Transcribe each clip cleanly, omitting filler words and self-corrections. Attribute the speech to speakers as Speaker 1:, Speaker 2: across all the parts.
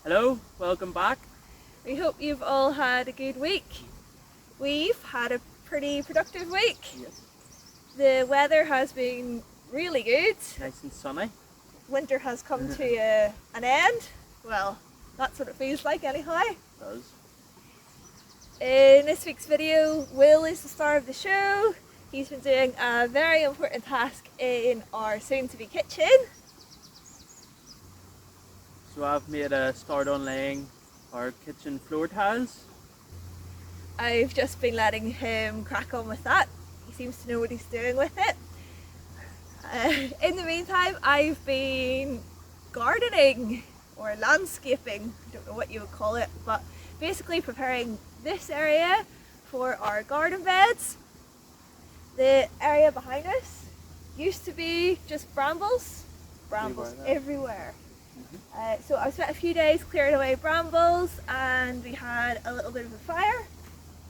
Speaker 1: Hello, welcome back.
Speaker 2: We hope you've all had a good week. We've had a pretty productive week.
Speaker 1: Yes.
Speaker 2: The weather has been really good.
Speaker 1: Nice and sunny.
Speaker 2: Winter has come to an end. Well, that's what it feels like anyhow.
Speaker 1: It does.
Speaker 2: In this week's video, Will is the star of the show. He's been doing a very important task in our soon-to-be kitchen.
Speaker 1: So I've made a start on laying our kitchen floor tiles.
Speaker 2: I've just been letting him crack on with that. He seems to know what he's doing with it. In the meantime, I've been gardening or landscaping, I don't know what you would call it, but basically preparing this area for our garden beds. The area behind us used to be just brambles everywhere. So I spent a few days clearing away brambles, and we had a little bit of a fire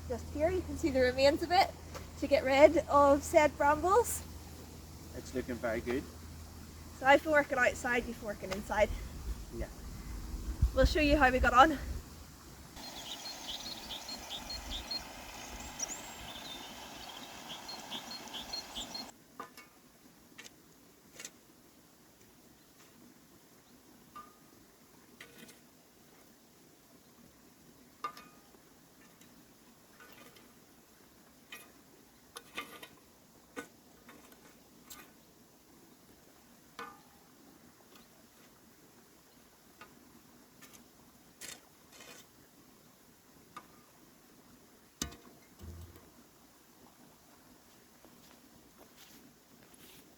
Speaker 2: just here. You can see the remains of it to get rid of said brambles.
Speaker 1: It's looking very good.
Speaker 2: So I've been working outside, you've been working inside.
Speaker 1: Yeah.
Speaker 2: We'll show you how we got on.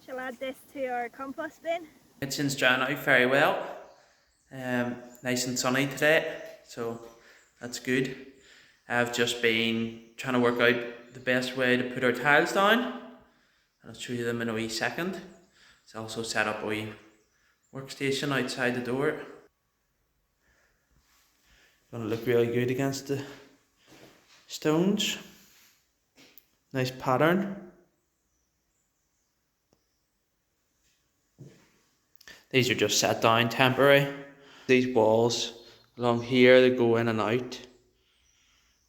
Speaker 2: Shall add this to our compost bin.
Speaker 1: Kitchen's drying out very well. Nice and sunny today, so that's good. I've just been trying to work out the best way to put our tiles down. I'll show you them in a wee second. It's also set up a wee workstation outside the door. Gonna look really good against the stones. Nice pattern. These are just set down temporary. These walls along here, they go in and out.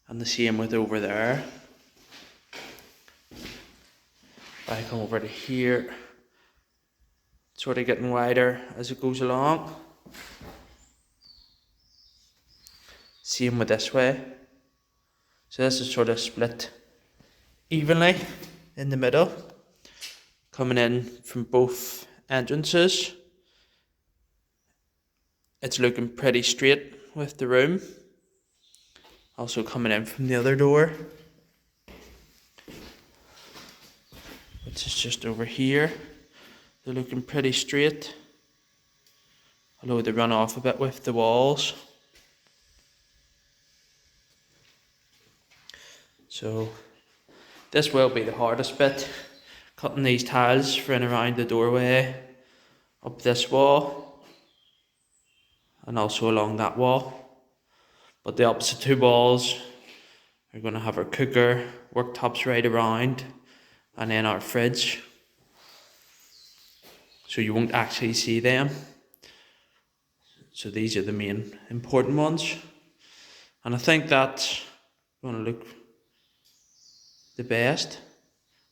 Speaker 1: And the same with over there. If I come over to here, it's sort of getting wider as it goes along. Same with this way. So this is sort of split evenly in the middle, coming in from both entrances. It's looking pretty straight with the room. Also coming in from the other door, which is just over here. They're looking pretty straight, although they run off a bit with the walls. So this will be the hardest bit, cutting these tiles for and around the doorway, up this wall, and also along that wall. But the opposite two walls are going to have our cooker, worktops right around, and then our fridge. So you won't actually see them. So these are the main important ones. And I think that's going to look the best.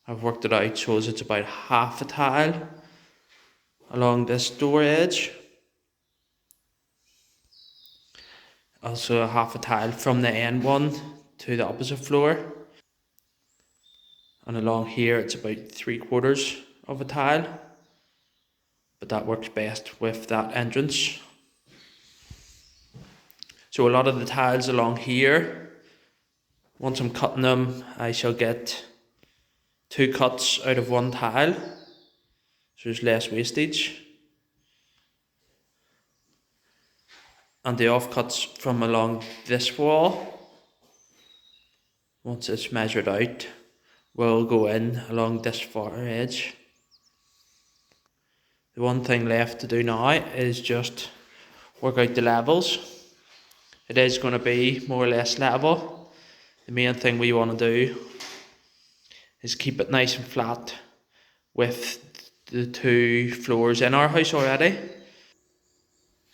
Speaker 1: I've worked it out so it's about half a tile along this door edge. Also a half a tile from the end one to the opposite floor. And along here it's about 3/4 of a tile. But that works best with that entrance. So a lot of the tiles along here, once I'm cutting them, I shall get 2 cuts out of 1 tile. So there's less wastage. And the offcuts from along this wall, once it's measured out, will go in along this far edge. The one thing left to do now is just work out the levels. It is going to be more or less level. The main thing we want to do is keep it nice and flat with the 2 floors in our house already.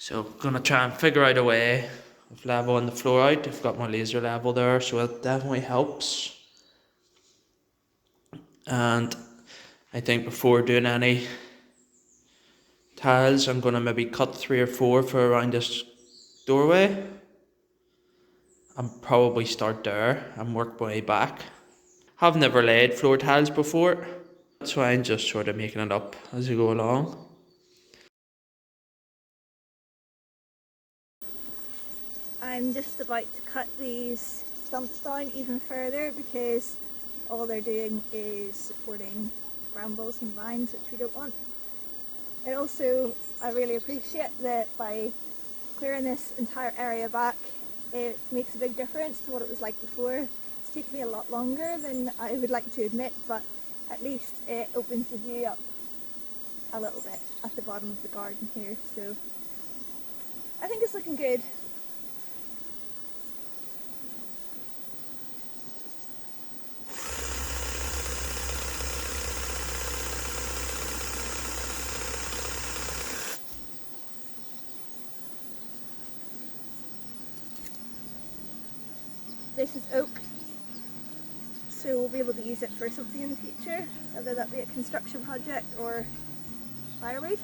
Speaker 1: So I'm gonna try and figure out a way of leveling the floor out. I've got my laser level there, so it definitely helps. And I think before doing any tiles, I'm gonna maybe cut 3 or 4 for around this doorway and probably start there and work my way back. I've never laid floor tiles before, that's why I'm just sort of making it up as you go along.
Speaker 2: I'm just about to cut these stumps down even further because all they're doing is supporting brambles and vines, which we don't want. And also, I really appreciate that by clearing this entire area back, it makes a big difference to what it was like before. It's taken me a lot longer than I would like to admit, but at least it opens the view up a little bit at the bottom of the garden here, so I think it's looking good. This is oak, so we'll be able to use it for something in the future, whether that be a construction project or firewood.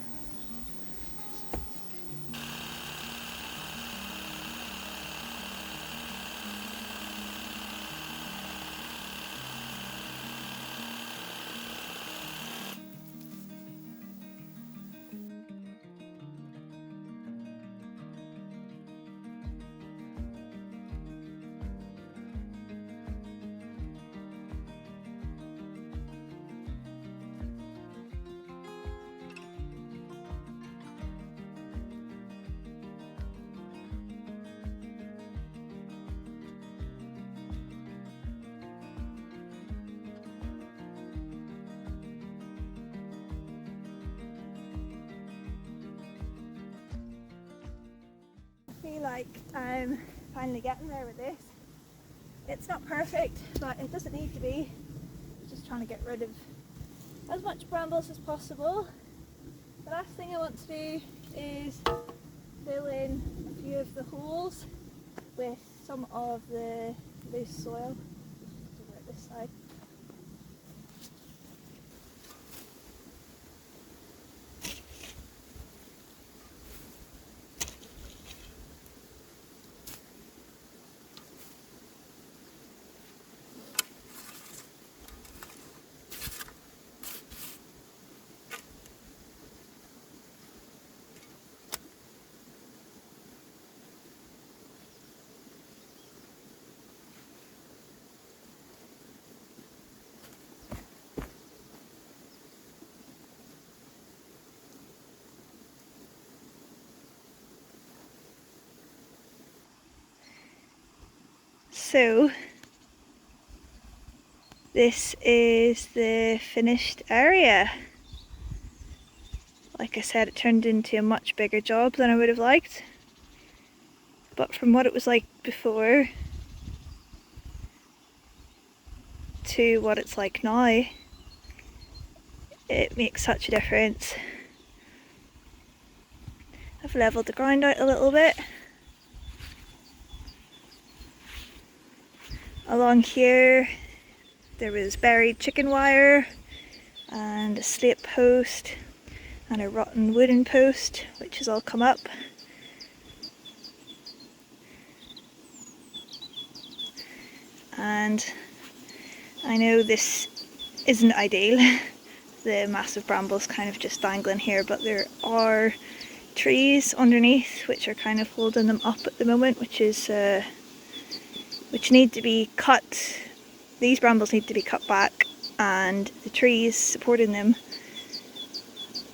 Speaker 2: I feel like I'm finally getting there with this. It's not perfect, but it doesn't need to be. Just trying to get rid of as much brambles as possible. The last thing I want to do is fill in a few of the holes with some of the loose soil. Just over at this side. So this is the finished area. Like I said, it turned into a much bigger job than I would have liked, but from what it was like before to what it's like now, it makes such a difference. I've levelled the ground out a little bit. Along here there was buried chicken wire and a slate post and a rotten wooden post, which has all come up. And I know this isn't ideal, the massive brambles kind of just dangling here, but there are trees underneath which are kind of holding them up at the moment, which need to be cut. These brambles need to be cut back, and the trees supporting them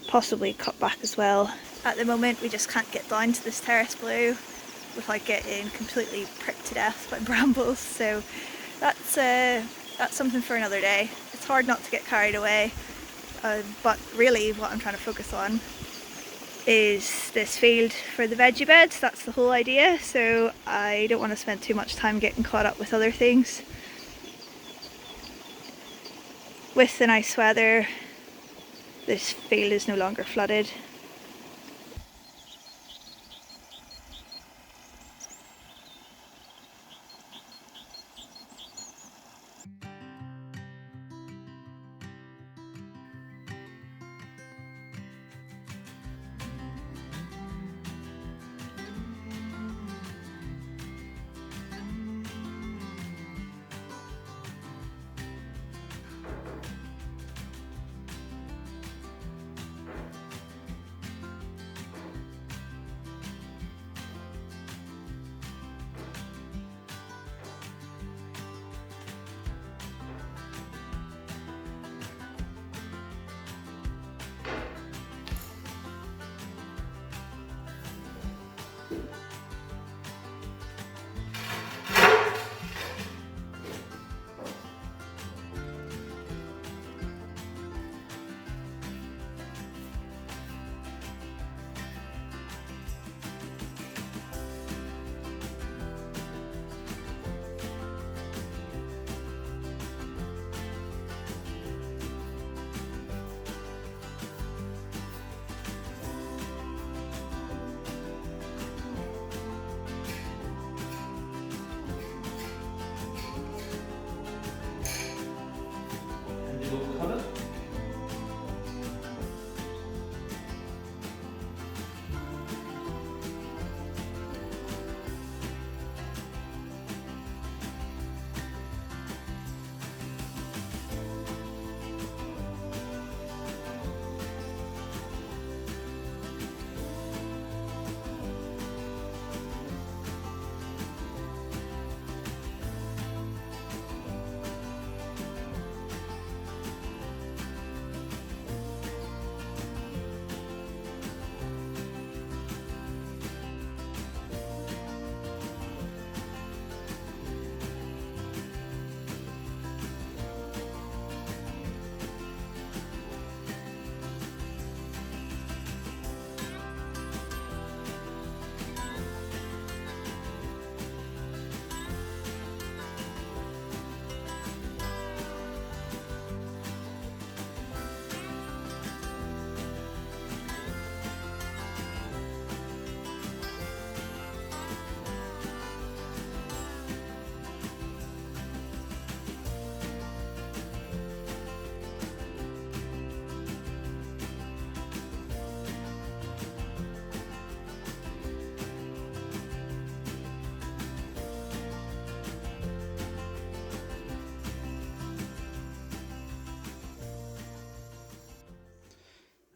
Speaker 2: possibly cut back as well. At the moment we just can't get down to this terrace below without getting completely pricked to death by brambles, so that's something for another day. It's hard not to get carried away, but really what I'm trying to focus on is this field for the veggie beds. That's the whole idea, so I don't want to spend too much time getting caught up with other things. With the nice weather, this field is no longer flooded.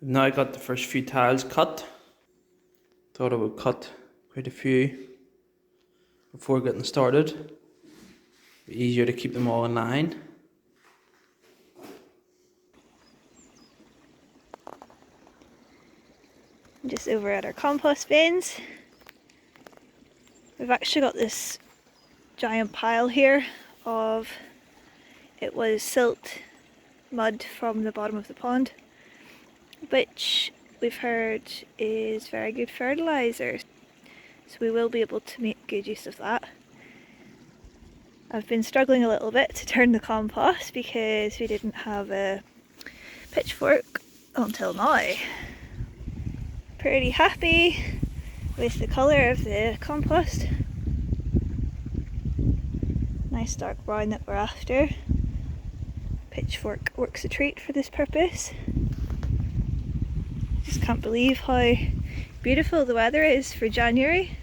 Speaker 1: Now I got the first few tiles cut. Thought I would cut quite a few before getting started. Be easier to keep them all in line.
Speaker 2: Just over at our compost bins. We've actually got this giant pile here of, it was silt mud from the bottom of the pond, which we've heard is very good fertiliser, so we will be able to make good use of that. I've been struggling a little bit to turn the compost because we didn't have a pitchfork until now. Pretty happy with the colour of the compost. Nice dark brown that we're after. Pitchfork works a treat for this purpose. Just can't believe how beautiful the weather is for January.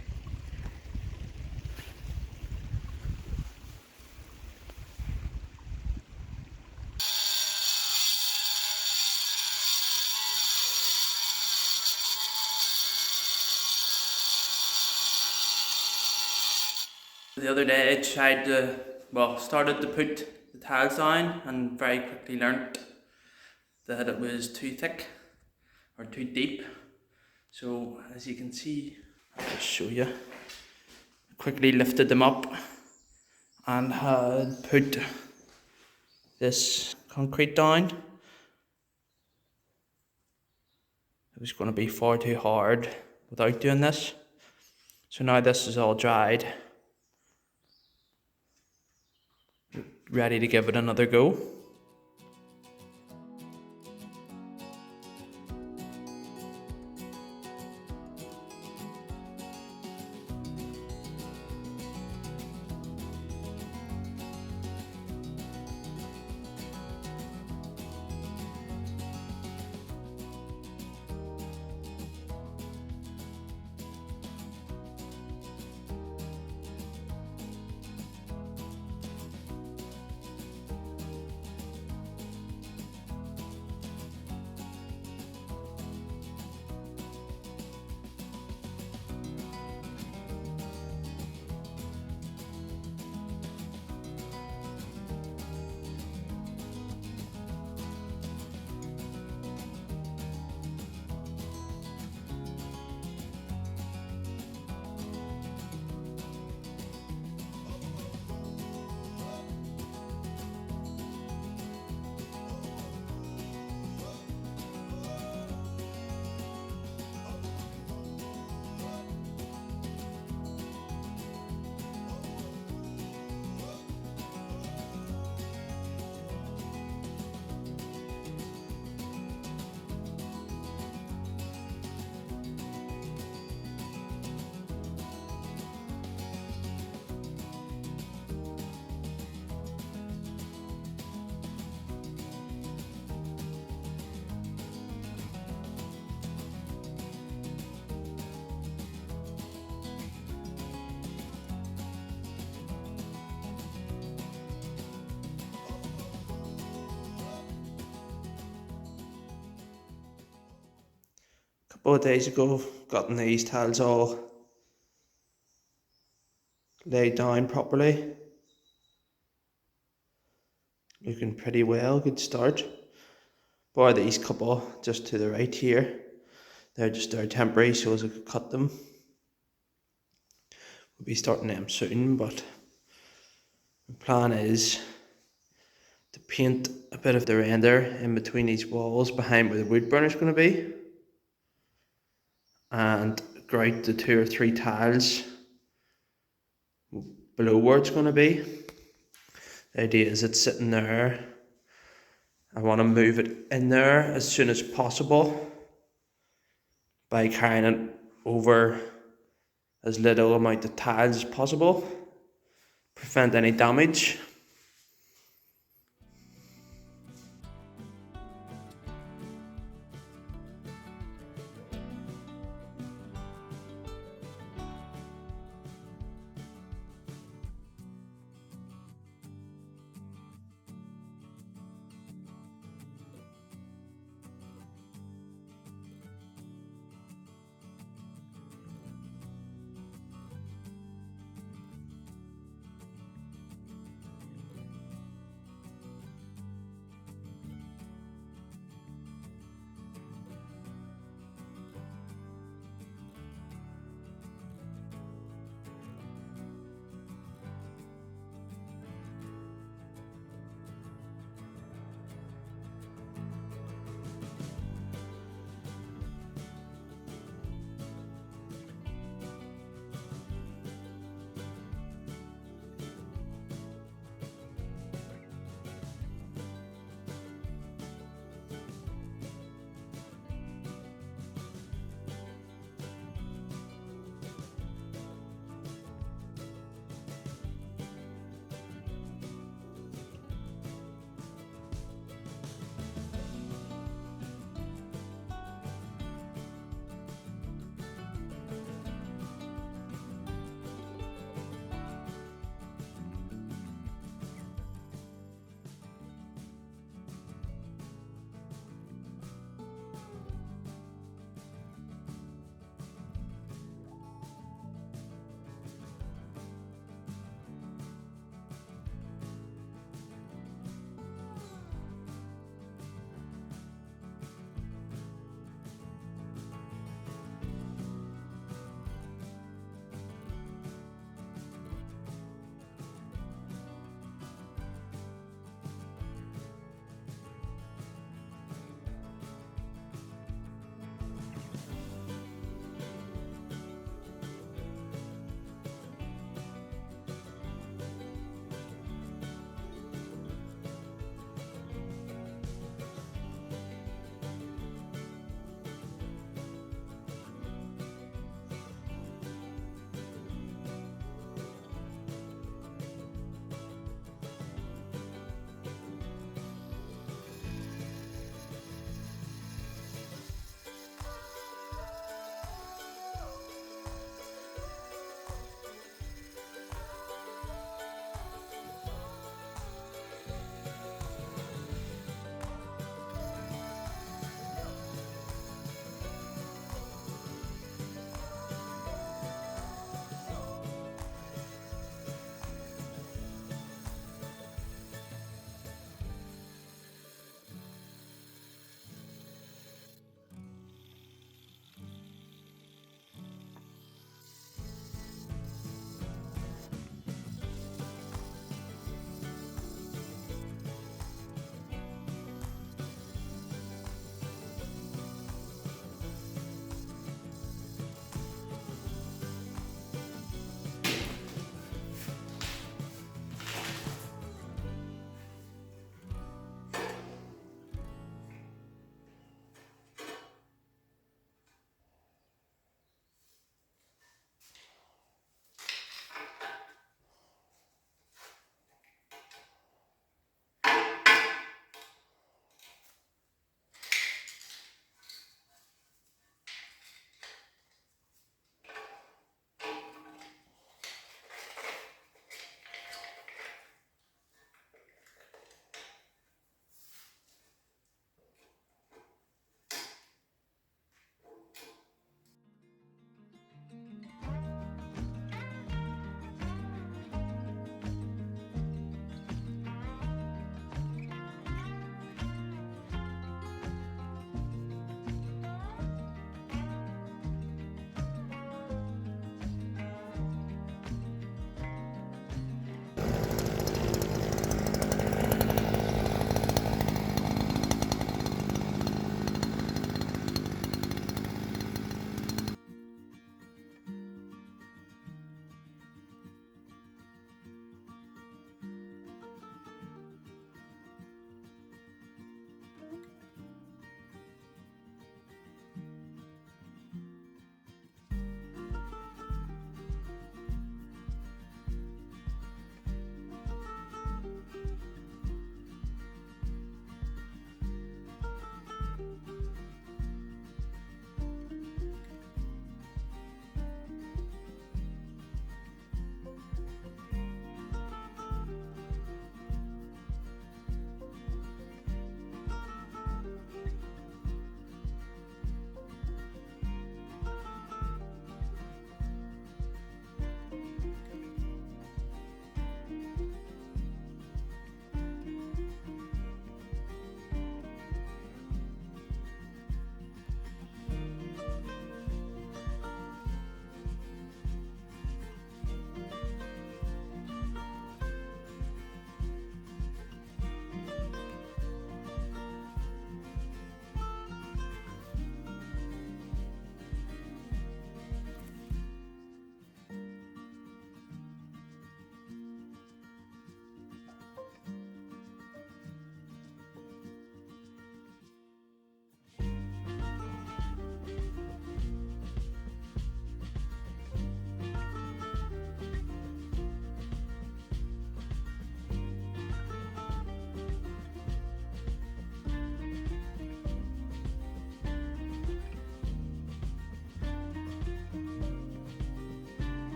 Speaker 1: The other day I started to put the tiles down and very quickly learnt that it was too thick or too deep. So as you can see, I'll just show you. Quickly lifted them up and had put this concrete down. It was going to be far too hard without doing this. So now this is all dried, ready to give it another go. Couple of days ago, gotten these tiles all laid down properly. Looking pretty well, good start. Bar these couple just to the right here. They're just there temporary so as I could cut them. We'll be starting them soon, but the plan is to paint a bit of the render in between these walls behind where the wood burner is going to be, and grout the 2 or 3 tiles below where it's going to be. The idea is it's sitting there. I want to move it in there as soon as possible by carrying it over as little amount of tiles as possible, prevent any damage.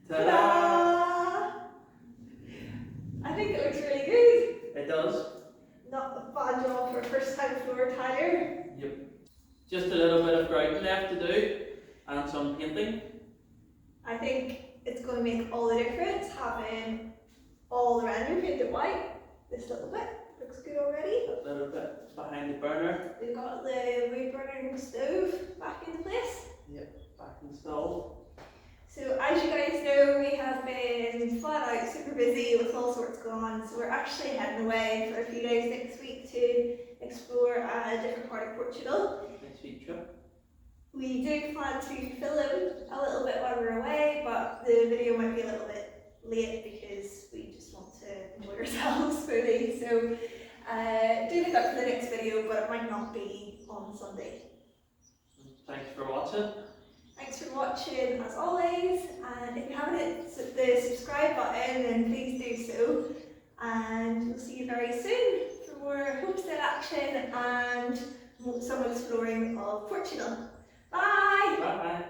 Speaker 2: Ta-da! I think it looks really good.
Speaker 1: It does.
Speaker 2: Not a bad job for a first time floor tiler.
Speaker 1: Yep. Just a little bit of grouting left to do and some painting.
Speaker 2: I think it's going to make all the difference having all the render painted white. This little bit looks good already.
Speaker 1: A little bit behind the burner.
Speaker 2: We've got the wood burning stove back into place.
Speaker 1: Yep, back installed.
Speaker 2: So as you guys know, we have been flat out super busy with all sorts going on. So we're actually heading away for a few days next week to explore a different part of Portugal.
Speaker 1: Next week trip.
Speaker 2: We do plan to film a little bit while we're away, but the video might be a little bit late because we just want to enjoy ourselves fully. So do look up for the next video, but it might not be on Sunday.
Speaker 1: Thanks for watching.
Speaker 2: Thanks for watching as always, and if you haven't hit the subscribe button then please do so, and we'll see you very soon for more homestead action and some exploring of Portugal. Bye!
Speaker 1: Bye bye.